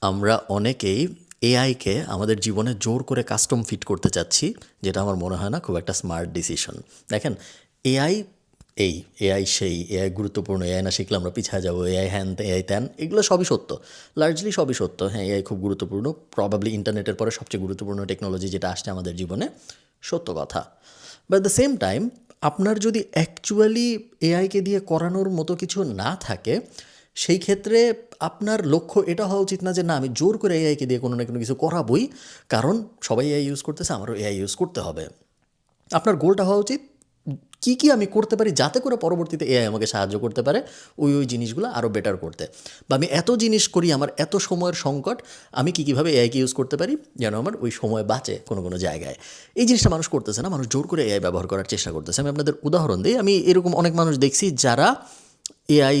আমরা অনেকেই এআইকে আমাদের জীবনে জোর করে কাস্টম ফিট করতে চাচ্ছি, যেটা আমার মনে হয় না খুব একটা স্মার্ট ডিসিশন। দেখেন, এআই এই এআই সেই এআই গুরুত্বপূর্ণ, এআই না শিখলে আমরা পিছিয়ে যাবো, এআই হ্যান এআই ত্যান, এগুলো সবই সত্য, লার্জলি সবই সত্য। হ্যাঁ, এআই খুব গুরুত্বপূর্ণ, প্রবাবলি ইন্টারনেটের পরে সবচেয়ে গুরুত্বপূর্ণ টেকনোলজি যেটা আসছে আমাদের জীবনে, সত্য কথা। বাট দ্য সেম টাইম, আপনার যদি অ্যাকচুয়ালি এআইকে দিয়ে করানোর মতো কিছু না থাকে, সেই ক্ষেত্রে আপনার লক্ষ্য এটা হওয়া উচিত না যে না আমি জোর করে এআইকে দিয়ে কোনো না কোনো কিছু করাবই, কারণ সবাই এআই ইউজ করতেছে, আমারও এআই ইউজ করতে হবে। আপনার গোলটা হওয়া উচিত কী কী আমি করতে পারি যাতে করে পরবর্তীতে এআই আমাকে সাহায্য করতে পারে ওই জিনিসগুলো আরও বেটার করতে, বা আমি এত জিনিস করি, আমার এত সময়ের সংকট, আমি কীভাবে এআইকে ইউজ করতে পারি যেন আমার ওই সময় বাঁচে কোনো জায়গায়। এই জিনিসটা মানুষ করতেছে না, মানুষ জোর করে এআই ব্যবহার করার চেষ্টা করতেছে। আমি আপনাদের উদাহরণ দিই, আমি এরকম অনেক মানুষ দেখছি যারা এআই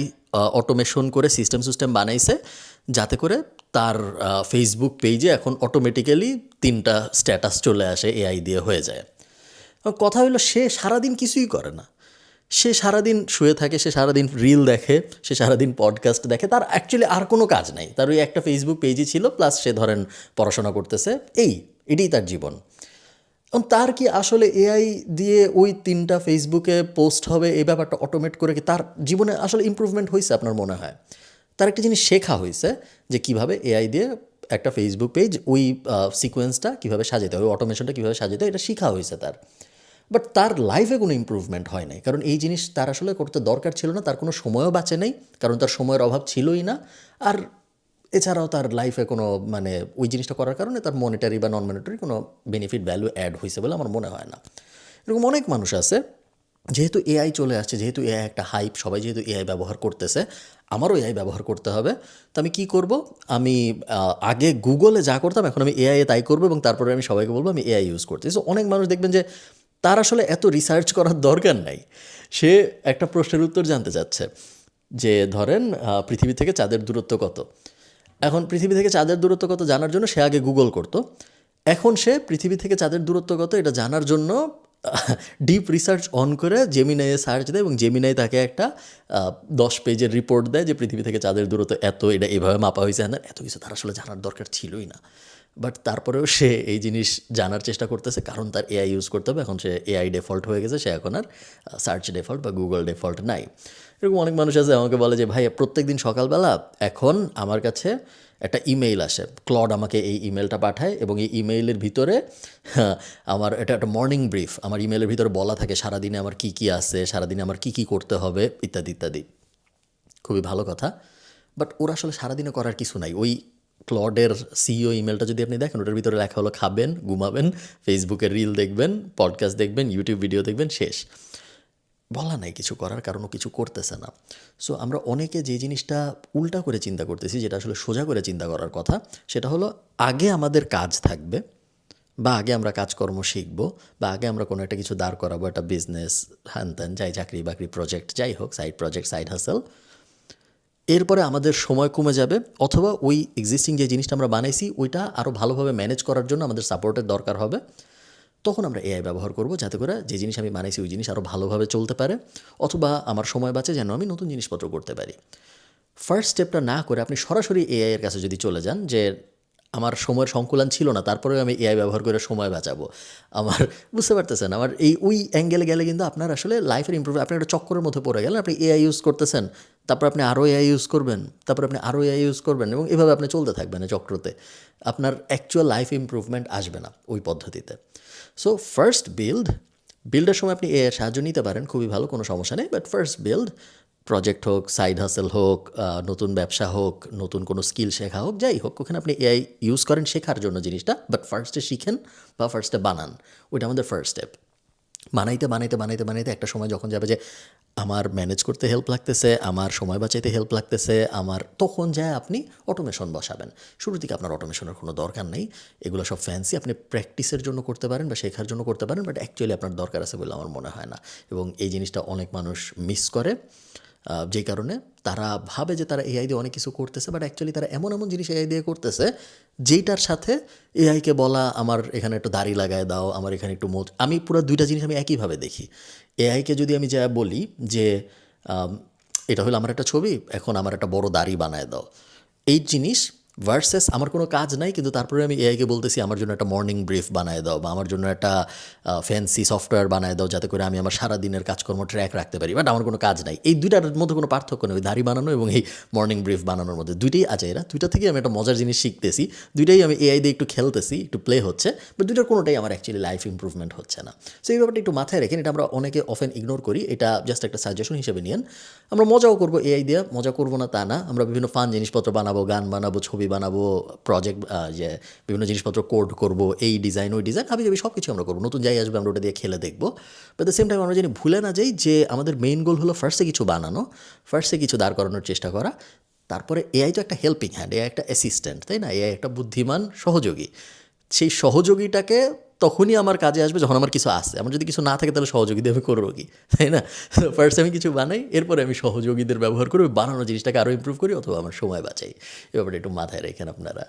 অটোমেশন করে সিস্টেম বানাইছে যাতে করে তার ফেসবুক পেজে এখন অটোমেটিক্যালি 3টা স্ট্যাটাস চলে আসে, এআই দিয়ে হয়ে যায়। কথা হলো সে সারাদিন কিছুই করে না, সে সারাদিন শুয়ে থাকে, সে সারাদিন রিল দেখে, সে সারাদিন পডকাস্ট দেখে, তার অ্যাকচুয়ালি আর কোনো কাজ নাই, তার ওই একটা ফেসবুক পেজই ছিল, প্লাস সে ধরেন পড়াশোনা করতেছে, এটাই তার জীবন। এবং তার কি আসলে এআই দিয়ে ওই 3টা ফেসবুকে পোস্ট হবে এই ব্যাপারটা অটোমেট করে কি তার জীবনে আসলে ইম্প্রুভমেন্ট হয়েছে আপনার মনে হয়? তার একটা জিনিস শেখা হয়েছে যে কীভাবে এআই দিয়ে একটা ফেসবুক পেজ ওই সিকোয়েন্সটা কীভাবে সাজাতে হয়, ওই অটোমেশনটা কীভাবে সাজাতে হয়, এটা শেখা হয়েছে তার। বাট তার লাইফে কোনো ইম্প্রুভমেন্ট হয় নাই, কারণ এই জিনিস তার আসলে করতে দরকার ছিল না, তার কোনো সময়ও বাঁচে নাই, কারণ তার সময়ের অভাব ছিলই না। আর এছাড়াও তার লাইফে কোনো মানে ওই জিনিসটা করার কারণে তার মনিটারি বা নন মনিটারি কোনো বেনিফিট ভ্যালু অ্যাড হয়েছে বলে আমার মনে হয় না। এরকম অনেক মানুষ আছে, যেহেতু এআই চলে আসছে, যেহেতু এআই একটা হাইপ, সবাই যেহেতু এআই ব্যবহার করতেছে, আমারও এআই ব্যবহার করতে হবে। তো আমি কী করব, আমি আগে গুগলে যা করতাম এখন আমি এআইয়ে তাই করবো, এবং তারপরে আমি সবাইকে বলবো আমি এআই ইউজ করতেছি। সো অনেক মানুষ দেখবেন যে তার আসলে এত রিসার্চ করার দরকার নাই, সে একটা প্রশ্নের উত্তর জানতে চাচ্ছে যে ধরেন পৃথিবী থেকে চাঁদের দূরত্ব কত। এখন পৃথিবী থেকে চাঁদের দূরত্ব কত জানার জন্য সে আগে গুগল করতো, এখন সে পৃথিবী থেকে চাঁদের দূরত্ব কত এটা জানার জন্য ডিপ রিসার্চ অন করে জেমিনাইয়ে সার্চ দেয়, এবং জেমিনাই তাকে একটা 10 পেজের রিপোর্ট দেয় যে পৃথিবী থেকে চাঁদের দূরত্ব এত, এটা এভাবে মাপা হয়েছে। হ্যাঁ, এত কিছু তার আসলে জানার দরকার ছিলই না, বাট তারপরেও সে এই জিনিস জানার চেষ্টা করতেছে, কারণ তার এআই ইউজ করতে হবে। এখন সে এআই ডিফল্ট হয়ে গেছে, সে এখন আর সার্চ ডিফল্ট বা গুগল ডিফল্ট নাই। এরকম অনেক মানুষ আছে আমাকে বলে যে ভাই প্রত্যেক দিন সকালবেলা এখন আমার কাছে একটা ইমেইল আসে, ক্লড আমাকে এই ইমেলটা পাঠায়, এবং এই ইমেইলের ভিতরে আমার এটা একটা মর্নিং ব্রিফ, আমার ইমেলের ভিতরে বলা থাকে সারাদিনে আমার কী কী আছে, সারাদিনে আমার কী কী করতে হবে, ইত্যাদি ইত্যাদি। খুবই ভালো কথা, বাট ওর আসলে সারাদিনে করার কিছু নাই। ওই ক্লডের সিইও ইমেলটা যদি আপনি দেখেন, ওটার ভিতরে লেখা হলো খাবেন, ঘুমাবেন, ফেসবুকের রিল দেখবেন, পডকাস্ট দেখবেন, ইউটিউব ভিডিও দেখবেন, শেষ। বলা নাই কিছু করার, কারণ ও কিছু করতেছে না। সো আমরা অনেকে যে জিনিসটা উল্টা করে চিন্তা করতেছি, যেটা আসলে সোজা করে চিন্তা করার কথা, সেটা হলো আগে আমাদের কাজ থাকবে, বা আগে আমরা কাজকর্ম শিখবো, বা আগে আমরা কোনো একটা কিছু দাঁড় করাবো, একটা বিজনেস, হ্যান ত্যান, যাই চাকরি বাকরি প্রজেক্ট যাই হোক, সাইড প্রজেক্ট, সাইড হাসেল। এরপরে আমাদের সময় কমে যাবে, অথবা ওই এক্সিস্টিং যে জিনিসটা আমরা বানাইছি ওইটা আরও ভালোভাবে ম্যানেজ করার জন্য আমাদের সাপোর্টের দরকার হবে। তখন আমরা এআই ব্যবহার করব যাতে করে যে জিনিস আমি বানাইছি ওই জিনিস আরও ভালোভাবে চলতে পারে, অথবা আমার সময় বাঁচে যেন আমি নতুন জিনিসপত্র করতে পারি। ফার্স্ট স্টেপটা না করে আপনি সরাসরি এআই এর কাছে যদি চলে যান যে আমার সময়ের সংকুলান ছিল না, তারপরেও আমি এআই ব্যবহার করে সময় বাঁচাবো, আমার বুঝতে পারতেছেন, আমার ওই অ্যাঙ্গেলে গেলে কিন্তু আপনার আসলে লাইফের ইম্প্রুভ, আপনি একটা চক্করের মধ্যে পড়ে গেলেন। আপনি এআই ইউজ করতেছেন, তারপর আপনি আরও এআই ইউজ করবেন, তারপর আপনি আরও এআই ইউজ করবেন, এবং এভাবে আপনি চলতে থাকবেন চক্রতে। আপনার অ্যাকচুয়াল লাইফ ইম্প্রুভমেন্ট আসবে না ওই পদ্ধতিতে। সো ফার্স্ট বিল্ডের সময় আপনি এআইয়ের সাহায্য নিতে পারেন, খুবই ভালো, কোনো সমস্যা নেই। বাট ফার্স্ট বিল্ড, প্রজেক্ট হোক, সাইড হাসেল হোক, নতুন ব্যবসা হোক, নতুন কোনো স্কিল শেখা হোক, যাই হোক, ওখানে আপনি এআই ইউজ করেন শেখার জন্য জিনিসটা, বাট ফার্স্টে শিখেন বা ফার্স্টে বানান, ওইটা আমাদের ফার্স্ট স্টেপ। বানাইতে একটা সময় যখন যাবে যে আমার ম্যানেজ করতে হেল্প লাগতেছে, আমার সময় বাঁচাইতে হেল্প লাগতেছে আমার, তখন যায় আপনি অটোমেশন বসাবেন। শুরু থেকে আপনার অটোমেশনের কোনো দরকার নেই, এগুলো সব ফ্যান্সি, আপনি প্র্যাকটিসের জন্য করতে পারেন বা শেখার জন্য করতে পারেন, বাট অ্যাকচুয়ালি আপনার দরকার আছে বলে আমার মনে হয় না। এবং এই জিনিসটা অনেক মানুষ মিস করে, যেই কারণে তারা ভাবে যে তারা এআই দিয়ে অনেক কিছু করতেছে, বাট অ্যাকচুয়ালি তারা এমন এমন জিনিস এআই দিয়ে করতেছে যেইটার সাথে এআইকে বলা আমার এখানে একটু দাড়ি লাগায় দাও, আমার এখানে একটু আমি পুরো দুইটা জিনিস আমি একইভাবে দেখি। এআইকে যদি আমি যা বলি যে এটা হলো আমার একটা ছবি, এখন আমার একটা বড় দাড়ি বানায় দাও, এই জিনিস ভার্সেস আমার কোনো কাজ নাই কিন্তু তারপরে আমি এআইকে বলতেছি আমার জন্য একটা মর্নিং ব্রিফ বানায় দাও বা আমার জন্য একটা ফ্যান্সি সফটওয়্যার বানায় দাও যাতে করে আমি আমার সারা দিনের কাজকর্ম ট্র্যাক রাখতে পারি, বাট আমার কোনো কাজ নাই। এই দুইটার মধ্যে কোনো পার্থক্য নেই, ওই দাড়ি বানানো এবং এই মর্নিং ব্রিফ বানানোর মধ্যে দুইটাই আছে। এরা দুইটা থেকে আমি একটা মজার জিনিস শিখতেছি, দুইটাই আমি এআই দিয়ে একটু খেলতেছি, একটু প্লে হচ্ছে, বাট দুইটার কোনোটাই আমার অ্যাকচুয়ালি লাইফ ইম্প্রুভমেন্ট হচ্ছে না। সো এই ব্যাপারটা একটু মাথায় রেখেন, এটা আমরা অনেকে অফেন ইগনোর করি, এটা জাস্ট একটা সাজেশন হিসেবে নিয়েন। আমরা মজাও করবো এআই দিয়ে, মজা করবো না তা না, আমরা বিভিন্ন ফান জিনিসপত্র বানাবো, গান বানাবো, ছবি বানাবো, প্রজেক্ট যে বিভিন্ন জিনিসপত্র কোড করবো, এই ডিজাইন ওই ডিজাইন হাবি যাবি সব কিছু আমরা করবো, নতুন যাই আসবে আমরা ওটা দিয়ে খেলে দেখবো। বাট দ্য সেম টাইম আমরা জানি ভুলে না যাই যে আমাদের মেইন গোল হলো ফার্স্টে কিছু বানানো, ফার্স্টে কিছু দাঁড় করানোর চেষ্টা করা। তারপরে এআই তো একটা হেল্পিং হ্যান্ড, এআই একটা অ্যাসিস্ট্যান্ট, তাই না? এআই একটা বুদ্ধিমান সহযোগী। সেই সহযোগীটাকে তখনই আমার কাজে আসবে যখন আমার কিছু আসে। আমার যদি কিছু না থাকে তাহলে সহযোগী দিয়ে আমি করবো কি, তাই না? ফার্স্ট আমি কিছু বানাই, এরপরে আমি সহযোগীদের ব্যবহার করে ওই বানানো জিনিসটাকে আরও ইমপ্রুভ করি অথবা আমার সময় বাঁচাই। এ ব্যাপারটা একটু মাথায় রেখেন আপনারা।